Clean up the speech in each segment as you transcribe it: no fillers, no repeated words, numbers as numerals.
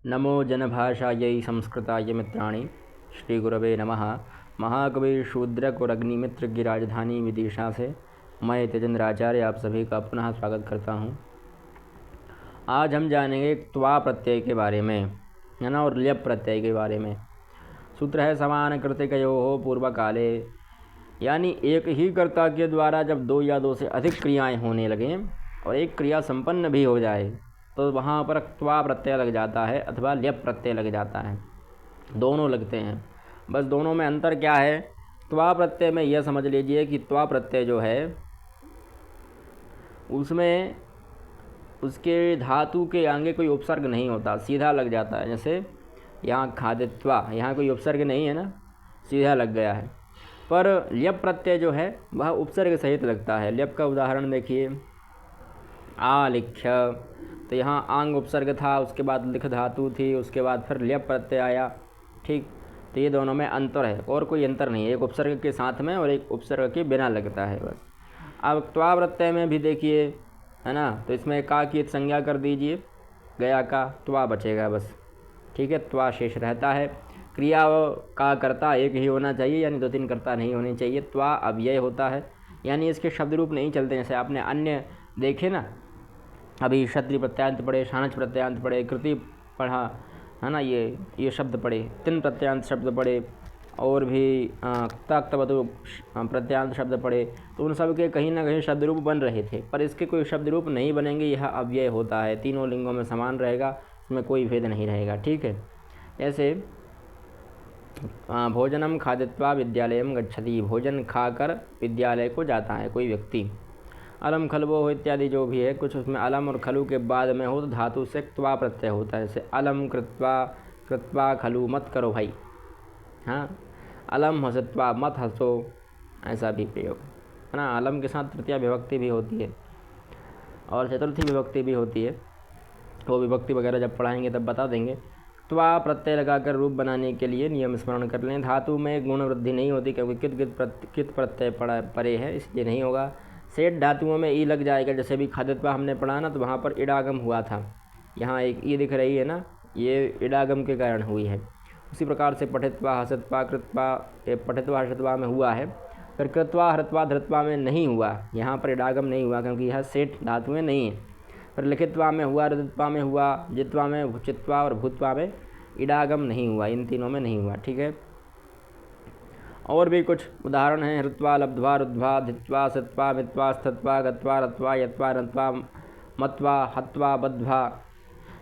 नमो जनभाषायै संस्कृताय मित्राणि श्रीगुरवे नमः। महाकवि शूद्रक और अग्निमित्र की राजधानी विदिशा से मैं तेजेंद्र आचार्य आप सभी का पुनः स्वागत करता हूँ। आज हम जानेंगे त्वा प्रत्यय के बारे में, है ना, और ल्यप प्रत्यय के बारे में। सूत्र है समान कृतिकयोः पूर्व काले, यानी एक ही कर्ता के द्वारा जब दो या दो से अधिक क्रियाएं होने लगें और एक क्रिया संपन्न भी हो जाए तो वहाँ पर त्वा प्रत्यय लग जाता है अथवा ल्यप प्रत्यय लग जाता है। दोनों लगते हैं, बस दोनों में अंतर क्या है। त्वा प्रत्यय में यह समझ लीजिए कि त्वा प्रत्यय जो है उसमें उसके धातु के आगे कोई उपसर्ग नहीं होता, सीधा लग जाता है। जैसे यहाँ खादित्वा, यहाँ कोई उपसर्ग नहीं है ना, सीधा लग गया है। पर ल्यप प्रत्यय जो है वह उपसर्ग सहित लगता है। ल्यप का उदाहरण देखिए, आलिख्य, तो यहाँ आंग उपसर्ग था, उसके बाद लिख धातु थी, उसके बाद फिर ल्यप प्रत्यय आया। ठीक, तो ये दोनों में अंतर है और कोई अंतर नहीं है, एक उपसर्ग के साथ में और एक उपसर्ग के बिना लगता है बस। अब त्वा प्रत्यय में भी देखिए, है ना, तो इसमें का की संज्ञा कर दीजिए, गया का, त्वा बचेगा बस। ठीक है, त्वा शेष रहता है। क्रिया का कर्ता एक ही होना चाहिए, यानी दो तीन कर्ता नहीं होने चाहिए। त्वा अव्यय होता है, यानी इसके शब्द रूप नहीं चलते। जैसे आपने अन्य देखे ना, अभी क्षत्रिय प्रत्यांत पढ़े, शानच प्रत्यांत पढ़े, कृति पढ़ा, है ना, ये शब्द पढ़े, तिन प्रत्यांत शब्द पढ़े, और भी तक्तवतु प्रत्यांत शब्द पढ़े, तो उन सब के कहीं ना कहीं शब्द रूप बन रहे थे, पर इसके कोई शब्द रूप नहीं बनेंगे। यह अव्यय होता है, तीनों लिंगों में समान रहेगा, इसमें कोई भेद नहीं रहेगा। ठीक है, जैसे भोजनम खादित्वा विद्यालयम गच्छति, भोजन खाकर विद्यालय को जाता है कोई व्यक्ति। अलम खलवो हो इत्यादि जो भी है, कुछ उसमें अलम और खलु के बाद में हो तो धातु से त्वा प्रत्यय होता है। जैसे अलम कृत्वा, कृत्वा खलु, मत करो भाई, हाँ, अलम हसत्वा, मत हंसो, ऐसा भी प्रयोग, है ना। अलम के साथ तृतीया विभक्ति भी होती है और चतुर्थी विभक्ति भी होती है, वो विभक्ति वगैरह जब पढ़ाएंगे तब बता देंगे। त्वा प्रत्यय लगाकर रूप बनाने के लिए नियम स्मरण कर लें। धातु में गुण वृद्धि नहीं होती क्योंकि कित प्रत्यय परे है, इसलिए नहीं होगा। सेठ धातुओं में ई लग जाएगा। जैसे भी खादित्वा हमने पढ़ा ना, तो वहाँ पर इडागम हुआ था, यहाँ एक ई दिख रही है ना, ये इडागम के कारण हुई है। उसी प्रकार से पठित्वा हसत्वा कृत्वा, पठित्वा हसत्वा में हुआ है, फिर कृत्वा हरत्वा धृत्वा में नहीं हुआ, यहाँ पर इडागम नहीं हुआ क्योंकि यह सेठ धातुएँ नहीं है। फिर लिखित्वा में हुआ, रदित्वा में हुआ, जित्वा में, चित्वा और भूत्वा में इडागम नहीं हुआ, इन तीनों में नहीं हुआ। ठीक है, और भी कुछ उदाहरण हैं। हृत्वा, लब्ध्वा, रुद्ध्वा, धित्वा, सत्वा, मित्वा, स्थत्वा, गत्वा, रत्वा, यत्वा, रत्वा, मत्वा, हत्वा, बद्ध्वा।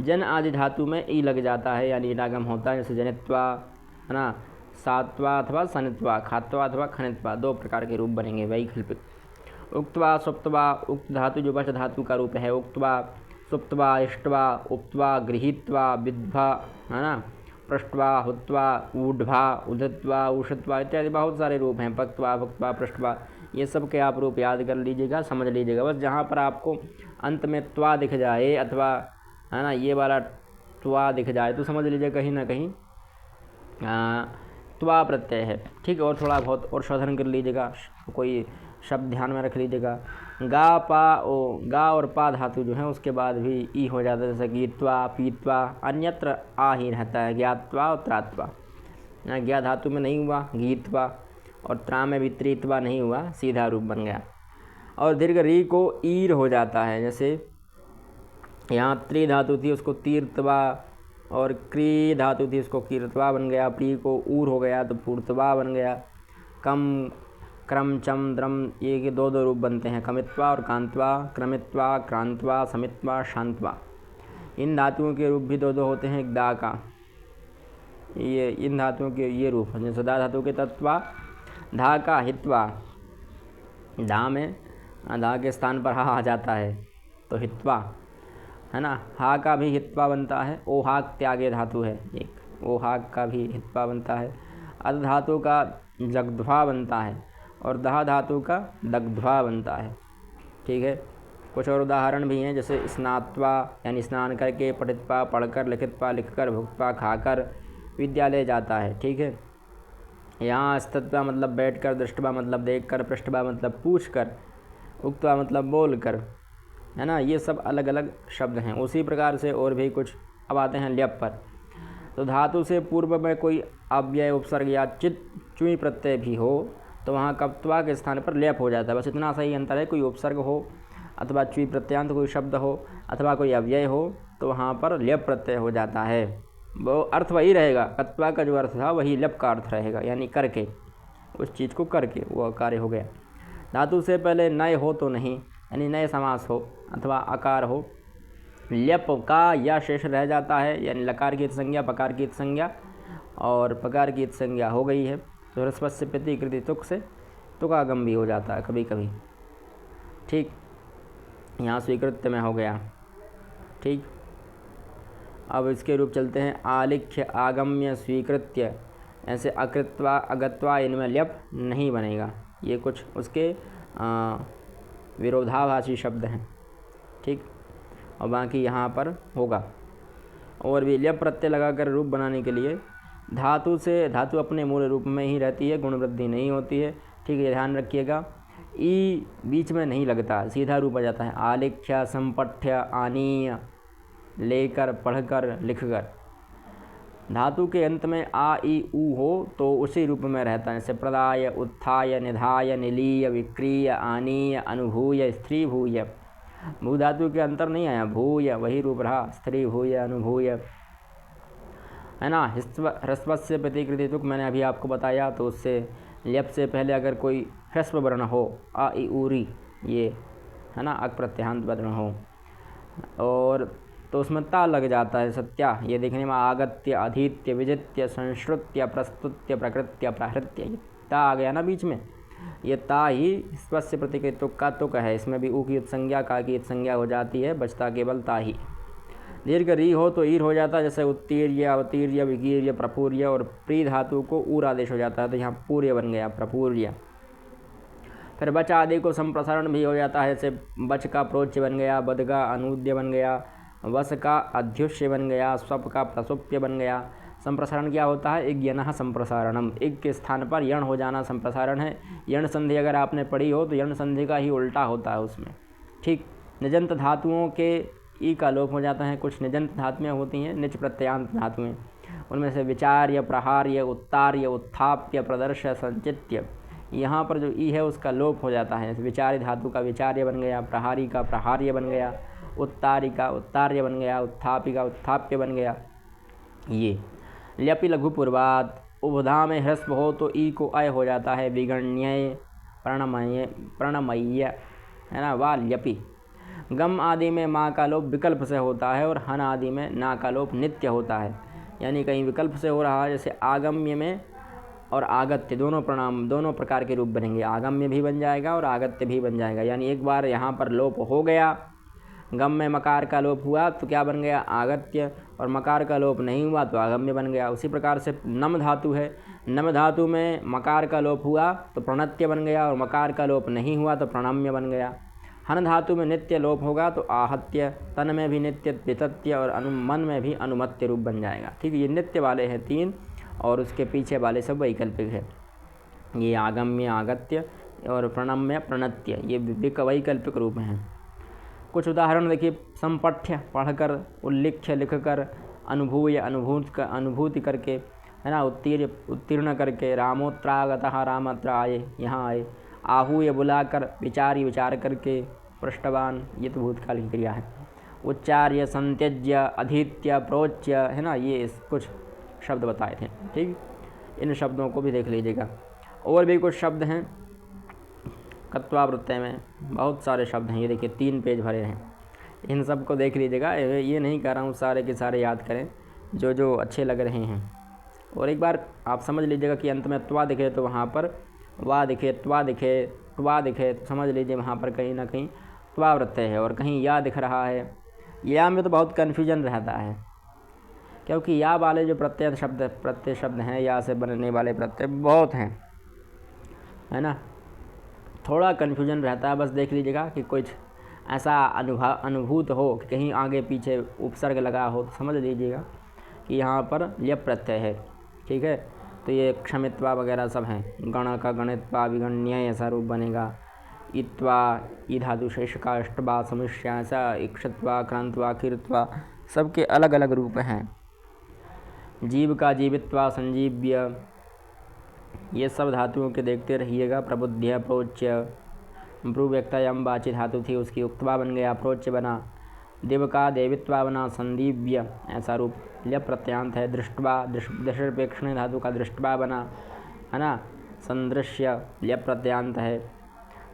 जन आदि धातु में ई लग जाता है, यानी इडागम होता है। जैसे जनित्वा, है ना, सात्वा अथवा सनित्वा, खात्वा अथवा खनित्वा, दो प्रकार के रूप बनेंगे वैकल्पिक। उक्त्वा, सुप्त्वा, उक्त धातु जो वश धातु का रूप है, उक्त्वा, सुप्त्वा, इष्ट्वा, उक्त्वा, गृहीत्वा, विद्ध्वा, है ना, पृष्ठवा, हुत्वा, ऊढ़वा, उधत्वा, उषत्वा इत्यादि बहुत सारे रूप हैं। पक्त्वा, भुक्त्वा, पृष्ठवा, ये सब के आप रूप याद कर लीजिएगा, समझ लीजिएगा। बस जहाँ पर आपको अंत में त्वा दिख जाए अथवा, है ना, ये वाला त्वा दिख जाए तो समझ लीजिए कहीं ना कहीं त्वा प्रत्यय है। ठीक है, और थोड़ा बहुत और शोधन कर लीजिएगा, कोई शब्द ध्यान में रख लीजिएगा। गा, पा, ओ, गा और पा धातु जो है उसके बाद भी ई हो जाता है। जैसे गीत्वा, पीत्वा, अन्यत्र आ ही रहता है। ज्ञात्वा और त्रात्वा, ज्ञा धातु में नहीं हुआ, गीत्वा, और त्रा में भी त्रित्वा नहीं हुआ, सीधा रूप बन गया। और दीर्घ री को ईर हो जाता है। जैसे यहाँ त्रि धातु थी, उसको तीर्थवा, और क्री धातु थी, उसको कीर्तवा बन गया। प्री को ऊर हो गया तो पूर्तवा बन गया। कम, क्रम, चम, द्रम, ये के दो दो रूप बनते हैं, कमित्वा और कांत्वा, क्रमित्वा, क्रांत्वा, समित्वा, शांत्वा। इन धातुओं के रूप भी दो दो होते हैं। दा का, ये इन धातुओं के ये रूप हैं। जैसे दा धातु के तत्वा, धा का हित्वा, धा में धा के स्थान पर हा आ जाता है तो हित्वा, है ना। हा का भी हित्वा बनता है। ओहाक त्यागे धातु है एक, ओहाक का भी हित्वा बनता है। अध धातु का जगध्वा बनता है और दहा धातु का दग्ध्वा बनता है। ठीक है, कुछ और उदाहरण भी हैं। जैसे स्नात्वा, यानी स्नान करके, पठित्वा, पढ़कर, लिखित्वा, लिखकर, भुक्त्वा, खाकर विद्यालय जाता है। ठीक है, यहाँ स्तत्वा मतलब बैठकर, दृष्टवा मतलब देखकर, पृष्ठवा मतलब पूछकर, उक्त्वा मतलब बोलकर, है ना। ये सब अलग अलग शब्द हैं। उसी प्रकार से और भी कुछ अब आते हैं ल्यप पर। तो धातु से पूर्व में कोई अव्यय, उपसर्ग या चुई प्रत्यय भी हो तो वहाँ कप्त्वा के स्थान पर ल्यप हो जाता है। बस इतना सही अंतर है, कोई उपसर्ग हो अथवा चुई प्रत्यांत कोई शब्द हो अथवा कोई अव्यय हो तो वहाँ पर ल्यप प्रत्यय हो जाता है। वो अर्थ वही रहेगा, कत्वा का जो अर्थ था वही ल्यप का अर्थ रहेगा, यानी करके, उस चीज़ को करके वो कार्य हो गया। धातु से पहले नय हो तो नहीं, यानी नय समास हो अथवा आकार हो, ल्यप का या शेष रह जाता है, यानी लकार की संज्ञा पकार की संज्ञा और पकार की संज्ञा हो गई है तो ह्रस्व से प्रतिकृति तुक से तुकागम भी हो जाता है कभी कभी। ठीक, यहाँ स्वीकृत्य में हो गया। ठीक, अब इसके रूप चलते हैं। आलिख्य, आगम्य, स्वीकृत्य, ऐसे अकृत्वा अगत्वा इनमें ल्यप नहीं बनेगा। ये कुछ उसके विरोधाभासी शब्द हैं। ठीक, और बाकी यहाँ पर होगा। और भी ल्यप प्रत्यय लगाकर रूप बनाने के लिए धातु अपने मूल रूप में ही रहती है, गुण वृद्धि नहीं होती है। ठीक है, ध्यान रखिएगा। ई बीच में नहीं लगता, सीधा रूप आ जाता है। आलिख्य, संपठ्य, आनीय, लेकर, पढ़कर, लिखकर। धातु के अंत में आ ई ऊ हो तो उसी रूप में रहता है, जैसे प्रदाय, उत्थाय, निधाय, निलीय, विक्रीय, आनीय, अनुभूय, स्त्रीभूय। भू धातु के अंतर नहीं आया, भूय वही रूप रहा, स्त्रीभूय, अनुभूय, है ना। ह्रस्व से प्रतिकृति तुक मैंने अभी आपको बताया, तो उससे ल्यप से पहले अगर कोई ह्रस्व वर्ण हो, आ ई ऊरी, ये है ना, अक प्रत्याहांत वर्ण हो और तो उसमें ता लग जाता है, सत्या। ये देखने में आगत्य, अधीत्य, विजित्य, संश्रुत्य, प्रस्तुत्य, प्रकृत्य, प्रहृत्य, ये ता आ गया ना बीच में, ये ता ही स्वस्य प्रतिकृति तुक का तुक है। इसमें भी ऊ की संज्ञा, का की संज्ञा हो जाती है, बचता केवल ता ही। दीर्घ री हो तो ईर हो जाता है, जैसे उत्तीर्य, अवतीर्य, विकीर्य, प्रपूर्य, और प्री धातु को ऊर आदेश हो जाता है तो यहाँ पूर्य बन गया, प्रपूर्य। फिर बच आदि को संप्रसारण भी हो जाता है, जैसे बच का प्रोच्य बन गया, बद का अनुद्य बन गया, वस का अध्युष्य बन गया, स्वप का प्रसुप्य बन गया। संप्रसारण क्या होता है? इज्ञनः संप्रसारणम, इग के स्थान पर यण हो जाना संप्रसारण है। यण संधि अगर आपने पढ़ी हो तो यण संधि का ही उल्टा होता है उसमें। ठीक, निजंत धातुओं के ई का लोप हो जाता है। कुछ निजंत धातुएँ होती हैं, निच प्रत्ययांत धातुएँ, उनमें से विचार्य, प्रहार्य, उत्तार्य, उत्थाप्य, प्रदर्श, संचित्य, यहाँ पर जो ई है उसका लोप हो जाता है। विचार्य धातु का विचार्य बन गया, प्रहारी का प्रहार्य बन गया, उत्तारी का उत्तार्य बन गया, उत्थापी का उत्थाप्य बन गया। ये ल्यपि लघु पूर्वात, उपधा में ह्रस्व हो तो ई को अय हो जाता है, विगण्य, प्रणमय्य, है ना, वा ल्यपि। गम आदि में माँ का लोप विकल्प से होता है और हन आदि में ना का लोप नित्य होता है, यानी कहीं विकल्प से हो रहा है, जैसे आगम्य में और आगत्य दोनों प्रकार के रूप बनेंगे। आगम्य भी बन जाएगा और आगत्य भी बन जाएगा, यानी एक बार यहाँ पर लोप हो गया, गम में मकार का लोप हुआ तो क्या बन गया? आगत्य, और मकार का लोप नहीं हुआ तो आगम्य बन गया। उसी प्रकार से नम धातु है, नम धातु में मकार का लोप हुआ तो प्रणत्य बन गया और मकार का लोप नहीं हुआ तो प्रणम्य बन गया। हन धातु में नित्य लोप होगा तो आहत्य, तन में भी नित्य वितत्य और मन में भी अनुमत्य रूप बन जाएगा। ठीक है, ये नित्य वाले हैं 3 और उसके पीछे वाले सब वैकल्पिक है। ये आगम्य, आगत्य और प्रणम्य, प्रणत्य, ये वैकल्पिक रूप हैं। कुछ उदाहरण देखिए, संपठ्य पढ़कर, उल्लिख्य लिखकर, अनुभूय अनुभूति करके, है ना, उत्तीर्ण करके, रामोत्रागतः रामत्र आए, यहाँ आए, आहूय बुलाकर, विचार करके, पृष्ठवान, ये तो भूतकाल की क्रिया है। उच्चार्य, संत्यज्य, अधीत्य, प्रोच्य, है ना, ये कुछ शब्द बताए थे। ठीक, इन शब्दों को भी देख लीजिएगा। और भी कुछ शब्द हैं कत्वा वृत्तय में, बहुत सारे शब्द हैं। ये देखिए 3 पेज भरे हैं, इन सब को देख लीजिएगा। ये नहीं कह रहा हूँ सारे के सारे याद करें, जो जो अच्छे लग रहे हैं। और एक बार आप समझ लीजिएगा कि अंत में त्वा दिखे तो वहाँ पर वा दिखे, त्वा दिखे, त्वा दिखे तो समझ लीजिए वहाँ पर कहीं ना कहीं त्वा वृत्तय है, और कहीं या दिख रहा है। या में तो बहुत कन्फ्यूजन रहता है, क्योंकि या वाले जो प्रत्यय शब्द हैं, या से बनने वाले प्रत्यय बहुत हैं, है ना, थोड़ा कन्फ्यूजन रहता है। बस देख लीजिएगा कि कुछ ऐसा अनुभूत हो कि कहीं आगे पीछे उपसर्ग लगा हो तो समझ लीजिएगा कि यहाँ पर ल्यप प्रत्यय है। ठीक है, तो ये क्षमित्वा वगैरह सब हैं। गण का गणित्वा, विगण्य ऐसा रूप बनेगा। इत्वा, ई धातु शेष का अष्टवा समुष्या, ऐसा इक्षत्वा, क्रांत्वा, कीर्त्वा, सबके अलग अलग रूप हैं। जीव का जीवित्वा, संजीव्य, ये सब धातुओं के देखते रहिएगा। प्रबुद्ध्य, प्रोच्य, भ्रूव्यक्तायम वाची धातु थी, उसकी उक्त्वा बन गया, प्रोच्य बना। देव का देवित्वा बना, संदीव्य, ऐसा रूप। ल्यप प्रत्यांत है। दृष्टवा, दृष्टिपेक्षण धातु का दृष्टवा बना, है ना, संदृश्य, ल्यप प्रत्यांत है।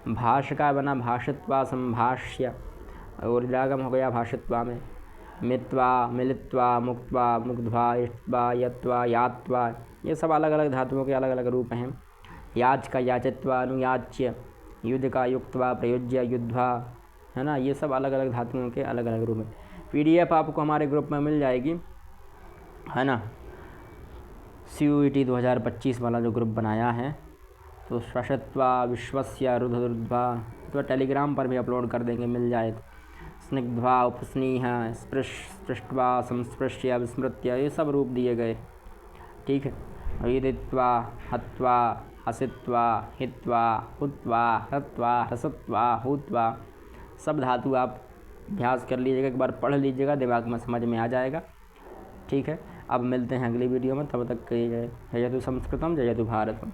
भाष्य का बना भाषित्वा, संभाष्य, और विरागम हो गया भाषित्वा में। मित्वा, मिलित्वा, मुक्त्वा, मुग्ध्वा, इष्ट्वा, यत्वा, यात्वा, ये सब अलग अलग धातुओं के अलग अलग रूप हैं। याच का याचित्वा, अनुयाच्य, युद्ध का युक्त्वा, प्रयोज्य, युद्ध्वा, है ना, ये सब अलग अलग धातुओं के अलग अलग रूप हैं। PDF आपको हमारे ग्रुप में मिल जाएगी, है ना, CUET 2025 वाला जो ग्रुप बनाया है, तो स्वशत्वा, विश्वस्य, रुद्ध्वा, तो टेलीग्राम पर भी अपलोड कर देंगे, मिल जाए तो। स्निग्ध्वा, उपस्नीह, स्पृष्ट्वा, संस्पृश्य, विस्मृत्य, ये सब रूप दिए गए, ठीक है। वीदित्वा, हत्वा, हसित्वा, हित्वा, हुत्वा, हत्वा, हसत्वा, हुत्वा, सब धातु आप अभ्यास कर लीजिएगा, एक बार पढ़ लीजिएगा, दिमाग में समझ में आ जाएगा, ठीक है। अब मिलते हैं अगली वीडियो में, तब तक के लिए जय जय तु संस्कृतम, जय जय तु भारतम।